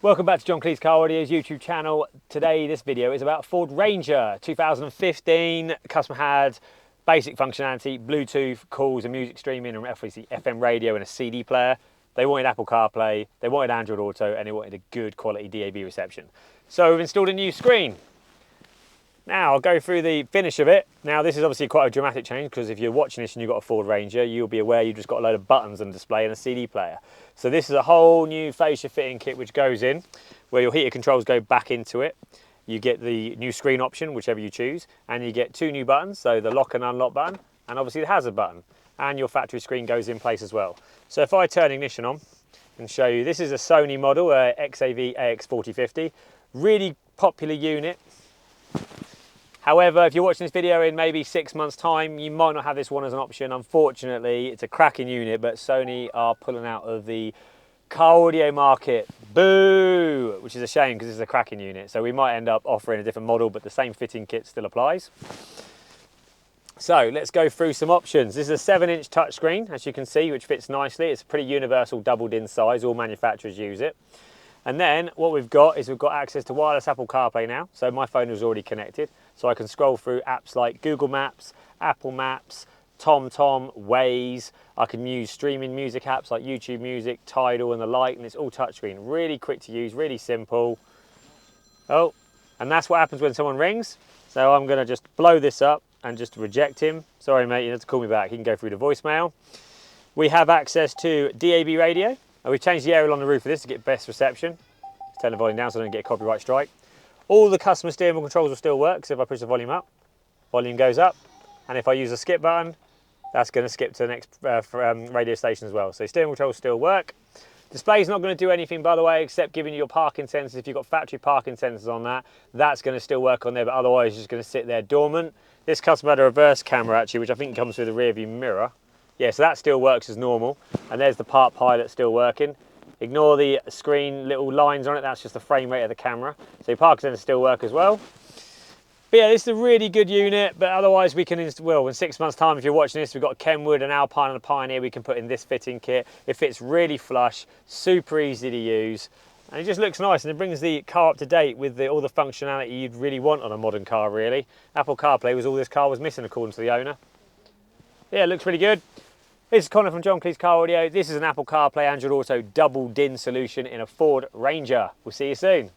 Welcome back to John Kleis Car Audio's YouTube channel. Today this video is about Ford Ranger 2015. Customer had basic functionality, Bluetooth, calls and music streaming, and obviously FM radio and a CD player. They wanted Apple CarPlay, they wanted Android Auto, and they wanted a good quality DAB reception. So we've installed a new screen. Now I'll go through the finish of it. Now this is obviously quite a dramatic change, because if you're watching this and you've got a Ford Ranger, you'll be aware you've just got a load of buttons on display and a CD player. So this is a whole new fascia fitting kit which goes in, where your heater controls go back into it. You get the new screen option, whichever you choose, and you get two new buttons, so the lock and unlock button, and obviously the hazard button, and your factory screen goes in place as well. So if I turn ignition on and show you, this is a Sony model, XAV AX4050, really popular unit. However, if you're watching this video in maybe 6 months' time, you might not have this one as an option. Unfortunately, it's a cracking unit, but Sony are pulling out of the car audio market. Boo! Which is a shame, because this is a cracking unit. So we might end up offering a different model, but the same fitting kit still applies. So let's go through some options. This is a 7-inch touchscreen, as you can see, which fits nicely. It's a pretty universal doubled-in size. All manufacturers use it. And then what we've got is we've got access to wireless Apple CarPlay now. So my phone is already connected. So I can scroll through apps like Google Maps, Apple Maps, TomTom, Waze. I can use streaming music apps like YouTube Music, Tidal and the like, and it's all touchscreen. Really quick to use, really simple. Oh, and that's what happens when someone rings. So I'm gonna just blow this up and just reject him. Sorry mate, you have to call me back. He can go through the voicemail. We have access to DAB radio. We've changed the aerial on the roof of this to get best reception. Let's turn the volume down so I don't get a copyright strike. All the customer steering wheel controls will still work, so if I push the volume up, volume goes up. And if I use the skip button, that's going to skip to the next radio station as well. So steering wheel controls still work. Display's not going to do anything, by the way, except giving you your parking sensors. If you've got factory parking sensors on that, that's going to still work on there, but otherwise it's just going to sit there dormant. This customer had a reverse camera actually, which I think comes through the rear view mirror. Yeah, so that still works as normal. And there's the park pilot still working. Ignore the screen little lines on it, that's just the frame rate of the camera. So your parking sensors still work as well. But yeah, this is a really good unit, but otherwise we can, well, in 6 months' time, if you're watching this, we've got a Kenwood, an Alpine and a Pioneer we can put in this fitting kit. It fits really flush, super easy to use, and it just looks nice, and it brings the car up to date with all the functionality you'd really want on a modern car, really. Apple CarPlay was all this car was missing, according to the owner. Yeah, it looks pretty good. This is Connor from John Kleis Car Audio. This is an Apple CarPlay Android Auto double DIN solution in a Ford Ranger. We'll see you soon.